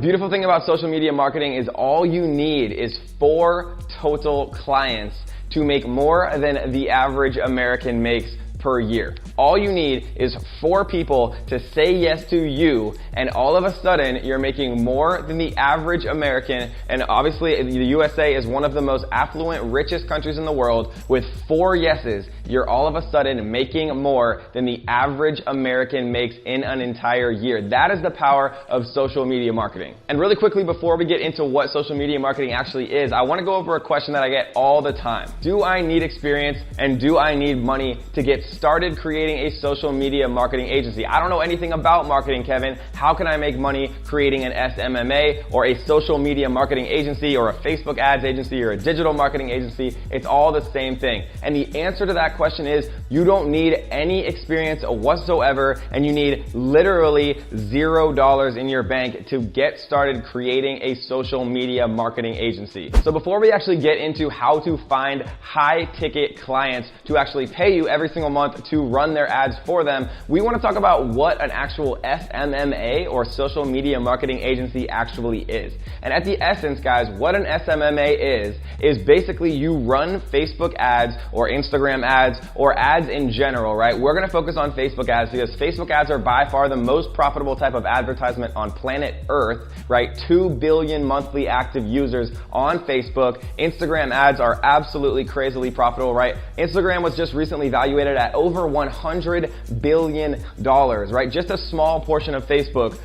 beautiful thing about social media marketing is all you need is 4 total clients to make more than the average American makes per year. All you need is 4 people to say yes to you, and all of a sudden you're making more than the average American. And obviously the USA is one of the most affluent, richest countries in the world. With 4 yeses, you're all of a sudden making more than the average American makes in an entire year. That is the power of social media marketing. And really quickly, before we get into what social media marketing actually is, I want to go over a question that I get all the time. Do I need experience and do I need money to get started creating a social media marketing agency? I don't know anything about marketing, Kevin. How can I make money creating an SMMA or a social media marketing agency or a Facebook ads agency or a digital marketing agency? It's all the same thing. And the answer to that question is you don't need any experience whatsoever, and you need literally $0 in your bank to get started creating a social media marketing agency. So before we actually get into how to find high ticket clients to actually pay you every single month to run their ads for them, we want to talk about what an actual SMMA or social media marketing agency actually is. And at the essence, guys, what an SMMA is basically you run Facebook ads or Instagram ads or ads in general, right? We're going to focus on Facebook ads because Facebook ads are by far the most profitable type of advertisement on planet Earth, right? 2 billion monthly active users on Facebook. Instagram ads are absolutely crazily profitable, right? Instagram was just recently valuated at over $100 billion, right? Just a small portion of Facebook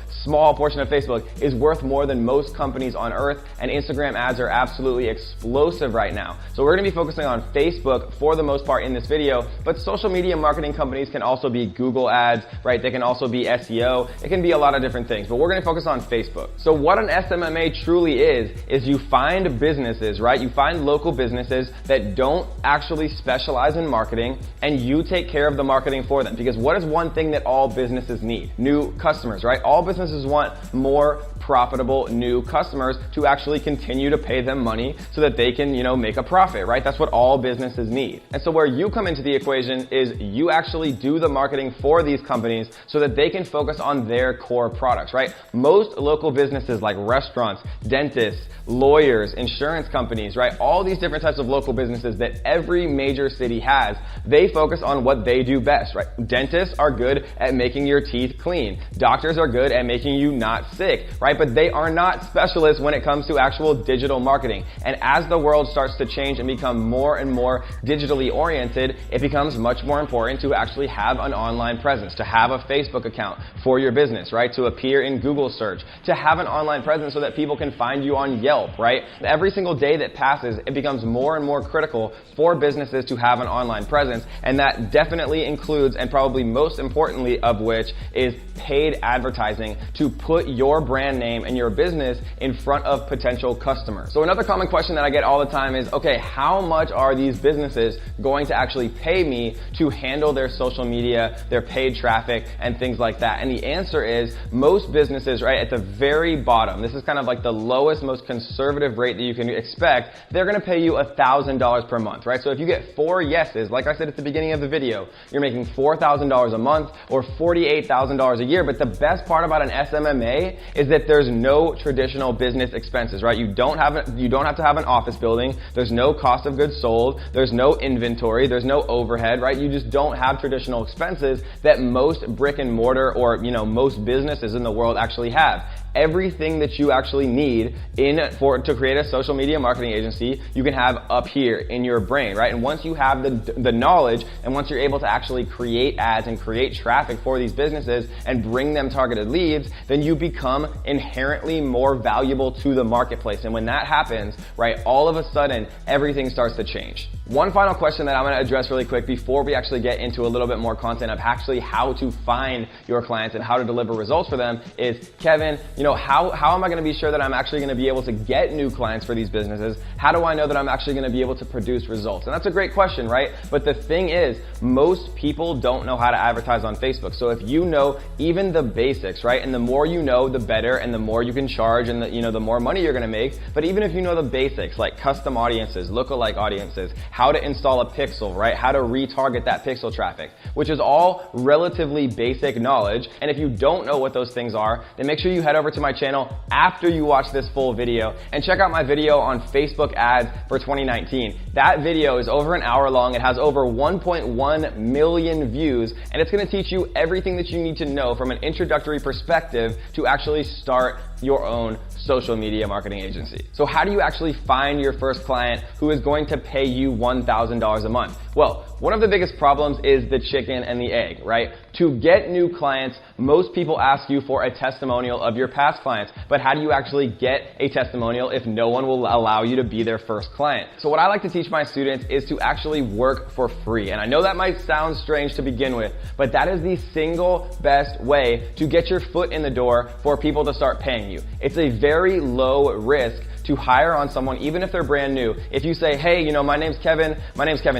is worth more than most companies on earth, and Instagram ads are absolutely explosive right now. So we're gonna be focusing on Facebook for the most part in this video, but social media marketing companies can also be Google ads, right? They can also be SEO. It can be a lot of different things, but we're gonna focus on Facebook. So what an SMMA truly is you find businesses, right? You find local businesses that don't actually specialize in marketing, and you take care of the marketing for them. Because what is one thing that all businesses need? New customers, right? All businesses want more profitable new customers to actually continue to pay them money so that they can, make a profit, right? That's what all businesses need. And so where you come into the equation is you actually do the marketing for these companies so that they can focus on their core products, right? Most local businesses like restaurants, dentists, lawyers, insurance companies, right? All these different types of local businesses that every major city has, they focus on what they do best, right? Dentists are good at making your teeth clean. Doctors are good at making you not sick, right? But they are not specialists when it comes to actual digital marketing. And as the world starts to change and become more and more digitally oriented, it becomes much more important to actually have an online presence, to have a Facebook account for your business, right? To appear in Google search, to have an online presence so that people can find you on Yelp, right? Every single day that passes, it becomes more and more critical for businesses to have an online presence. And that definitely includes, and probably most importantly of which, is paid advertising to put your brand name and your business in front of potential customers. So another common question that I get all the time is, okay, how much are these businesses going to actually pay me to handle their social media, their paid traffic, and things like that? And the answer is most businesses, right, at the very bottom, this is kind of like the lowest, most conservative rate that you can expect, they're gonna pay you $1,000 per month, right? So if you get 4 yeses, like I said at the beginning of the video, you're making $4,000 a month or $48,000 a year. But the best part about an SMMA is that there's no traditional business expenses, right? You don't have to have an office building. There's no cost of goods sold. There's no inventory. There's no overhead, right? You just don't have traditional expenses that most brick and mortar or, most businesses in the world actually have. Everything that you actually need to create a social media marketing agency, you can have up here in your brain, right? And once you have the knowledge, and once you're able to actually create ads and create traffic for these businesses and bring them targeted leads, then you become inherently more valuable to the marketplace. And when that happens, right, all of a sudden, everything starts to change. One final question that I'm going to address really quick before we actually get into a little bit more content of actually how to find your clients and how to deliver results for them is, Kevin, how am I going to be sure that I'm actually going to be able to get new clients for these businesses? How do I know that I'm actually going to be able to produce results? And that's a great question, right? But the thing is, most people don't know how to advertise on Facebook. So if you know even the basics, right? And the more you know, the better, and the more you can charge, and the more money you're going to make. But even if you know the basics, like custom audiences, lookalike audiences, how to install a pixel, right? How to retarget that pixel traffic, which is all relatively basic knowledge. And if you don't know what those things are, then make sure you head over over to my channel after you watch this full video and check out my video on Facebook ads for 2019. That video is over an hour long. It has over 1.1 million views, and it's going to teach you everything that you need to know from an introductory perspective to actually start your own social media marketing agency. So how do you actually find your first client who is going to pay you $1,000 a month? Well, one of the biggest problems is the chicken and the egg, right? To get new clients, most people ask you for a testimonial of your past clients. But how do you actually get a testimonial if no one will allow you to be their first client? So what I like to teach my students is to actually work for free. And I know that might sound strange to begin with, but that is the single best way to get your foot in the door for people to start paying you. It's a very low risk to hire on someone, even if they're brand new. If you say, hey, my name's Kevin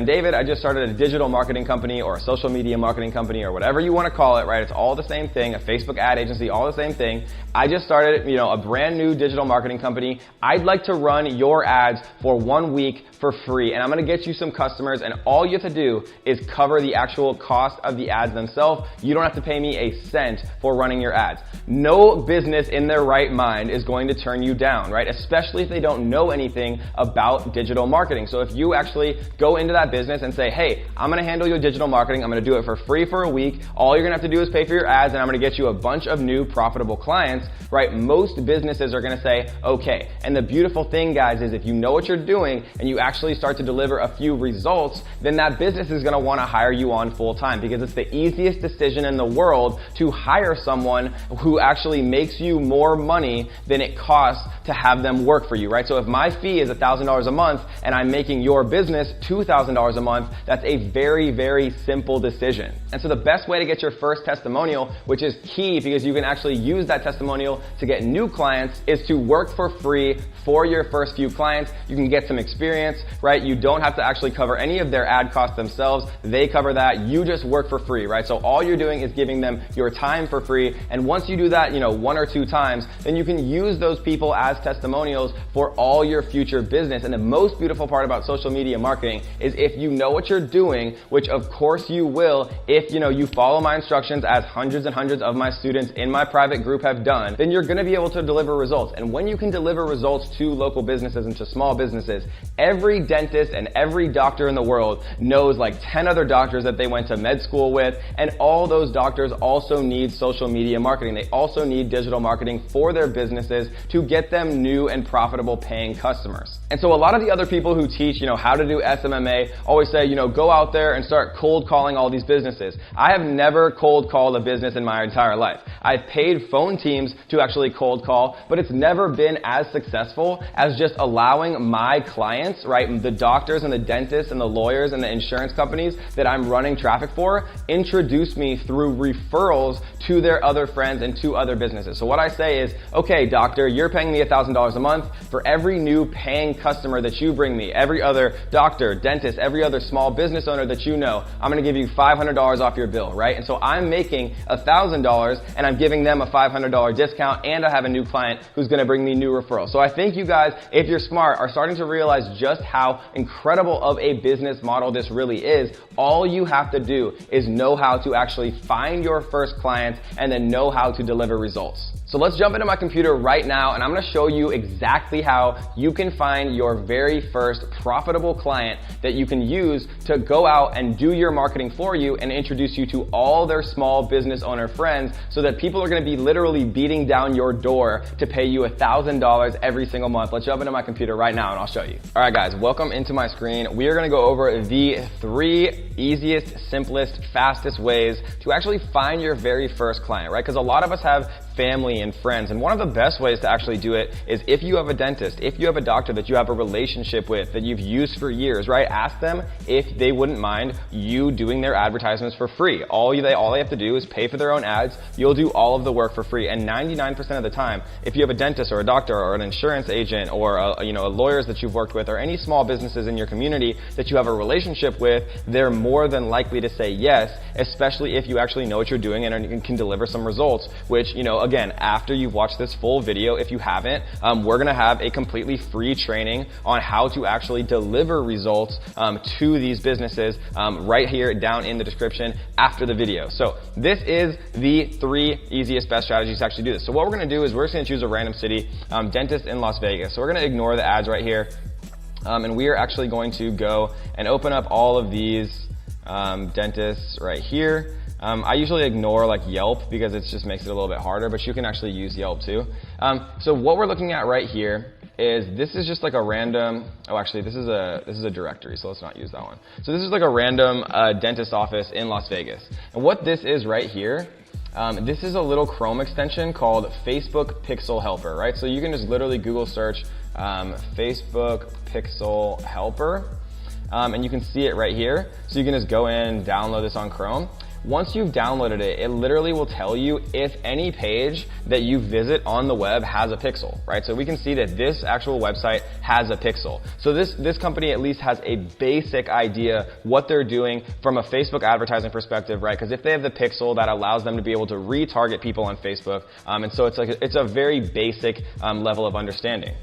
David, I just started a digital marketing company or a social media marketing company or whatever you want to call it, right? It's all the same thing, a Facebook ad agency, all the same thing. I just started, a brand new digital marketing company. I'd like to run your ads for 1 week for free, and I'm gonna get you some customers, and all you have to do is cover the actual cost of the ads themselves. You don't have to pay me a cent for running your ads. No business in their right mind is going to turn you down, right? Especially if they don't know anything about digital marketing. So if you actually go into that business and say, hey, I'm gonna handle your digital marketing, I'm gonna do it for free for a week, all you're gonna have to do is pay for your ads, and I'm gonna get you a bunch of new profitable clients, right? Most businesses are gonna say, okay. And the beautiful thing, guys, is if you know what you're doing and you actually start to deliver a few results, then that business is gonna wanna hire you on full time, because it's the easiest decision in the world to hire someone who actually makes you more money than it costs to have them work for you, right? So if my fee is $1,000 a month and I'm making your business $2,000 a month, that's a very, very simple decision. And so the best way to get your first testimonial, which is key because you can actually use that testimonial to get new clients, is to work for free for your first few clients. You can get some experience, right? You don't have to actually cover any of their ad costs themselves. They cover that. You just work for free, right? So all you're doing is giving them your time for free. And once you do that, 1 or 2 times, then you can use those people as testimonials for all your future business. And the most beautiful part about social media marketing is if you know what you're doing, which of course you will, if you follow my instructions as hundreds and hundreds of my students in my private group have done, then you're gonna be able to deliver results. And when you can deliver results to local businesses and to small businesses, every dentist and every doctor in the world knows like 10 other doctors that they went to med school with, and all those doctors also need social media marketing. They also need digital marketing for their businesses to get them new and profitable paying customers. And so a lot of the other people who teach, how to do SMMA always say, go out there and start cold calling all these businesses. I have never cold called a business in my entire life. I've paid phone teams to actually cold call, but it's never been as successful as just allowing my clients, right, the doctors and the dentists and the lawyers and the insurance companies that I'm running traffic for, introduce me through referrals to their other friends and to other businesses. So what I say is, okay, doctor, you're paying me $1,000 a month. For every new paying customer that you bring me, every other doctor, dentist, every other small business owner that you know, I'm gonna give you $500 off your bill, right? And so I'm making $1,000 and I'm giving them a $500 discount, and I have a new client who's gonna bring me new referrals. So I think you guys, if you're smart, are starting to realize just how incredible of a business model this really is. All you have to do is know how to actually find your first clients and then know how to deliver results. So let's jump into my computer right now, and I'm gonna show you exactly how you can find your very first profitable client that you can use to go out and do your marketing for you and introduce you to all their small business owner friends, so that people are gonna be literally beating down your door to pay you $1,000 every single month. Let's jump into my computer right now and I'll show you. All right guys, welcome into my screen. We are gonna go over the 3 easiest, simplest, fastest ways to actually find your very first client, right? Because a lot of us have family and friends, and one of the best ways to actually do it is if you have a dentist, if you have a doctor that you have a relationship with that you've used for years, right? Ask them if they wouldn't mind you doing their advertisements for free. All they have to do is pay for their own ads. You'll do all of the work for free, and 99% of the time, if you have a dentist or a doctor or an insurance agent or lawyers that you've worked with or any small businesses in your community that you have a relationship with, they're more than likely to say yes, especially if you actually know what you're doing and can deliver some results, which, again, after you've watched this full video, if you haven't, we're gonna have a completely free training on how to actually deliver results to these businesses right here down in the description after the video. So this is the 3 easiest, best strategies to actually do this. So what we're gonna do is we're just gonna choose a random city, dentist in Las Vegas. So we're gonna ignore the ads right here. And we are actually going to go and open up all of these dentists right here. I usually ignore like Yelp because it just makes it a little bit harder, but you can actually use Yelp too. So what we're looking at right here is this is just like a random, actually this is a directory, so let's not use that one. So this is like a random dentist office in Las Vegas. And what this is right here, this is a little Chrome extension called Facebook Pixel Helper, right? So you can just literally Google search Facebook Pixel Helper, and you can see it right here. So you can just go in and download this on Chrome. Once you've downloaded it, it literally will tell you if any page that you visit on the web has a pixel, right? So we can see that this actual website has a pixel. So this company at least has a basic idea what they're doing from a Facebook advertising perspective, right? Because if they have the pixel, that allows them to be able to retarget people on Facebook. And so it's a very basic level of understanding.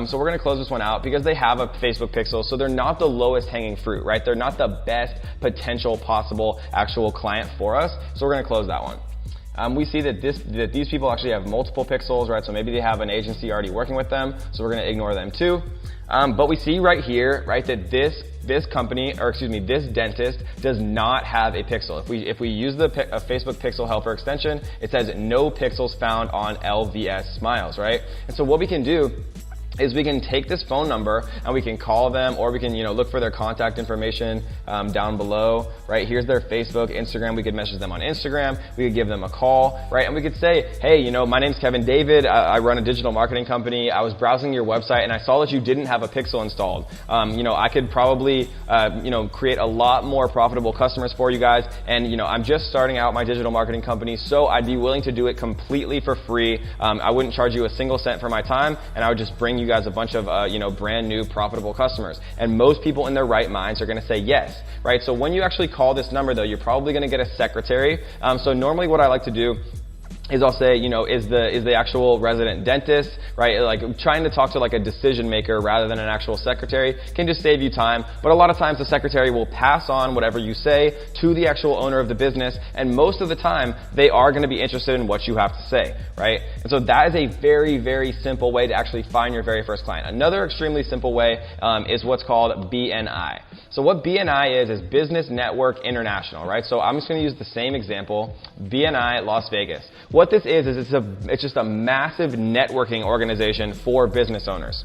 So we're gonna close this one out because they have a Facebook pixel, so they're not the lowest hanging fruit, right? They're not the best potential possible actual client for us, so we're gonna close that one. We see that these people actually have multiple pixels, right? So maybe they have an agency already working with them, so we're gonna ignore them too. But we see right here, right, that this company, or excuse me, this dentist does not have a pixel. If we use the Facebook Pixel Helper extension, it says no pixels found on LVS Smiles, right? And so what we can do is we can take this phone number and we can call them, or we can, look for their contact information down below, right? Here's their Facebook, Instagram. We could message them on Instagram. We could give them a call, right? And we could say, hey, my name's Kevin David. I run a digital marketing company. I was browsing your website and I saw that you didn't have a pixel installed. I could probably, create a lot more profitable customers for you guys. And, I'm just starting out my digital marketing company, so I'd be willing to do it completely for free. I wouldn't charge you a single cent for my time, and I would just bring you guys a bunch of brand new profitable customers. And most people in their right minds are going to say yes, right? So when you actually call this number though, you're probably going to get a secretary. So normally what I like to do is I'll say, is the actual resident dentist, right? Like trying to talk to like a decision maker rather than an actual secretary can just save you time. But a lot of times the secretary will pass on whatever you say to the actual owner of the business. And most of the time they are going to be interested in what you have to say, right? And so that is a very, very simple way to actually find your very first client. Another extremely simple way is what's called BNI. So what BNI is Business Network International, right? So I'm just going to use the same example, BNI Las Vegas. What this is it's just a massive networking organization for business owners.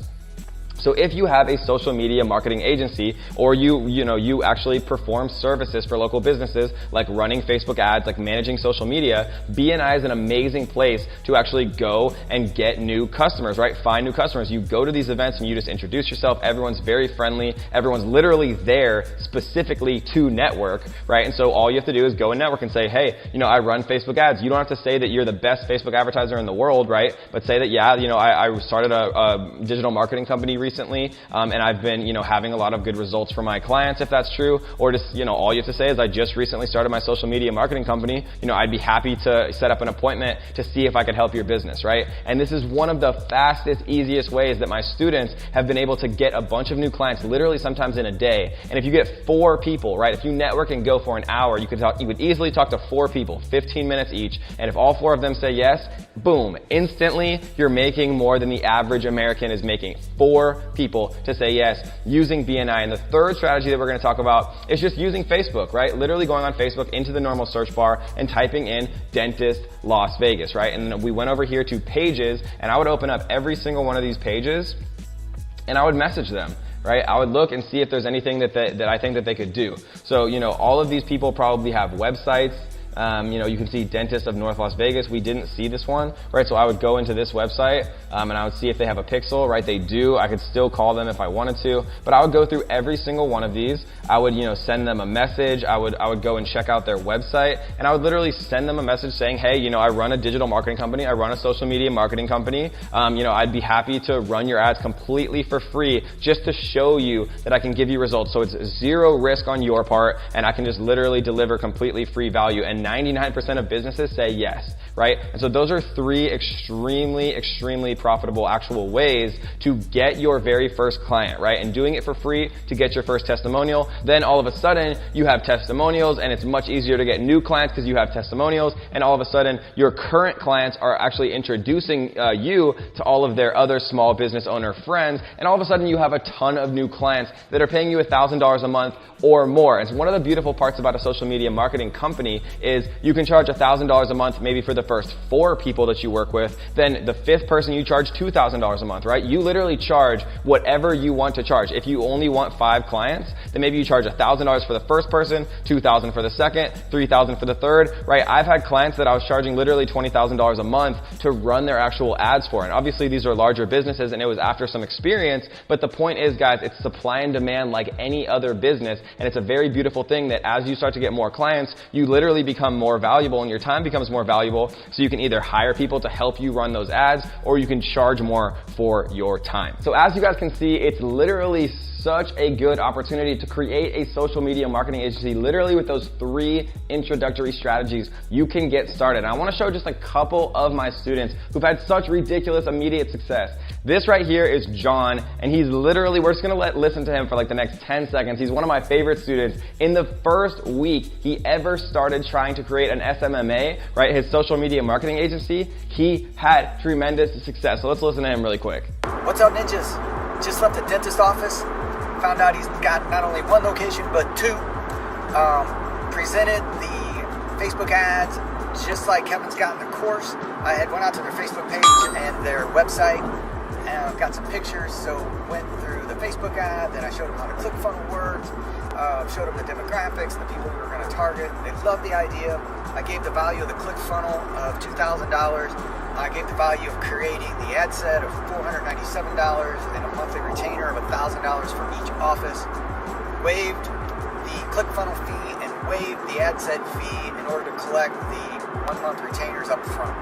So if you have a social media marketing agency, or you actually perform services for local businesses like running Facebook ads, like managing social media, BNI is an amazing place to actually go and get new customers, right? Find new customers. You go to these events and you just introduce yourself. Everyone's very friendly. Everyone's literally there specifically to network, right? And so all you have to do is go and network and say, hey, I run Facebook ads. You don't have to say that you're the best Facebook advertiser in the world, right? But say that, yeah, I started a digital marketing company recently, and I've been, having a lot of good results for my clients, if that's true. Or just, all you have to say is I just recently started my social media marketing company. I'd be happy to set up an appointment to see if I could help your business, right? And this is one of the fastest, easiest ways that my students have been able to get a bunch of new clients, literally sometimes in a day. And if you get 4 people, right? If you network and go for an hour, you could easily talk to 4 people, 15 minutes each. And if all 4 of them say yes, boom, instantly you're making more than the average American is making. 4 people to say yes using BNI. And the third strategy that we're going to talk about is just using Facebook, right? Literally going on Facebook into the normal search bar and typing in dentist Las Vegas, right? And then we went over here to pages, and I would open up every single one of these pages and I would message them. Right? I would look and see if there's anything that I think that they could do. So, all of these people probably have websites. You can see Dentist of North Las Vegas. We didn't see this one, right? So I would go into this website, and I would see if they have a pixel, right? They do. I could still call them if I wanted to, but I would go through every single one of these. I would, send them a message. I would go and check out their website, and I would literally send them a message saying, hey, I run a digital marketing company. I run a social media marketing company. I'd be happy to run your ads completely for free just to show you that I can give you results. So it's 0 risk on your part, and I can just literally deliver completely free value. And 99% of businesses say yes, right? And so those are three extremely profitable actual ways to get your very first client, right? And doing it for free to get your first testimonial. Then all of a sudden you have testimonials, and it's much easier to get new clients because you have testimonials, and all of a sudden your current clients are actually introducing you to all of their other small business owner friends, and all of a sudden you have a ton of new clients that are paying you $1,000 a month or more. It's one of the beautiful parts about a social media marketing company is you can charge $1,000 a month maybe for the first 4 people that you work with. Then the 5th person you charge $2,000 a month, right? You literally charge whatever you want to charge. If you only want 5 clients, then maybe you charge $1,000 for the first person, $2,000 for the second, $3,000 for the third, right? I've had clients that I was charging literally $20,000 a month to run their actual ads for. And obviously these are larger businesses, and it was after some experience, but the point is, guys, it's supply and demand like any other business, and it's a very beautiful thing that as you start to get more clients, you literally become more valuable and your time becomes more valuable, so you can either hire people to help you run those ads, or you can charge more for your time. So as you guys can see, it's literally such a good opportunity to create a social media marketing agency. Literally with those 3 introductory strategies, you can get started. And I want to show just a couple of my students who've had such ridiculous immediate success. This right here is John, and he's literally, we're just gonna listen to him for like the next 10 seconds. He's one of my favorite students. In the first week he ever started trying to create an SMMA, right, his social media marketing agency, he had tremendous success. So let's listen to him really quick. What's up, ninjas? Just left the dentist office. Found out he's got not only 1 location, but 2. Presented the Facebook ads just like Kevin's got in the course. I had went out to their Facebook page and their website and got some pictures. So went through the Facebook ad, then I showed them how the ClickFunnels works, showed them the demographics, the people we were going to target. They loved the idea. I gave the value of the ClickFunnels of $2,000. I gave the value of creating the ad set of $497 and a monthly retainer of $1,000 for each office. Waived the ClickFunnels fee and waived the ad set fee in order to collect the 1-month retainers up front.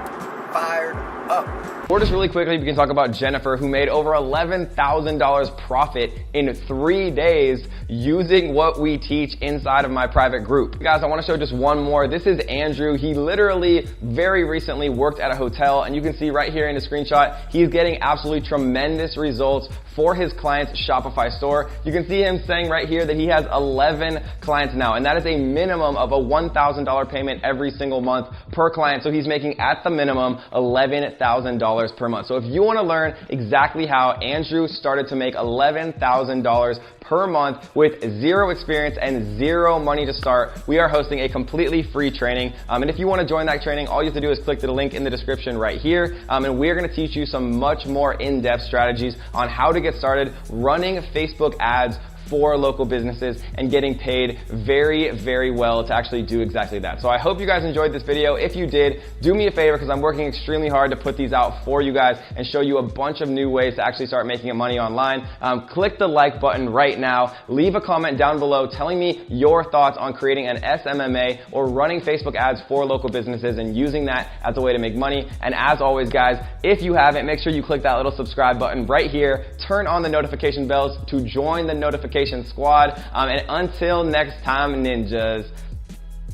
Fired up. Or just really quickly, we can talk about Jennifer, who made over $11,000 profit in 3 days using what we teach inside of my private group. Guys, I want to show just one more. This is Andrew. He literally very recently worked at a hotel, and you can see right here in the screenshot, he's getting absolutely tremendous results for his client's Shopify store. You can see him saying right here that he has 11 clients now, and that is a minimum of a $1,000 payment every single month per client. So he's making at the minimum $11,000 per month. So if you want to learn exactly how Andrew started to make $11,000 per month with 0 experience and 0 money to start, we are hosting a completely free training. And if you want to join that training, all you have to do is click the link in the description right here. And we're going to teach you some much more in-depth strategies on how to get started running Facebook ads for local businesses and getting paid very well to actually do exactly that. So I hope you guys enjoyed this video. If you did, do me a favor, because I'm working extremely hard to put these out for you guys and show you a bunch of new ways to actually start making money online. Click the like button right now. Leave a comment down below telling me your thoughts on creating an SMMA or running Facebook ads for local businesses and using that as a way to make money. And as always, guys, if you haven't, make sure you click that little subscribe button right here. Turn on the notification bells to join the notification squad. And until next time, ninjas,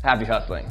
happy hustling.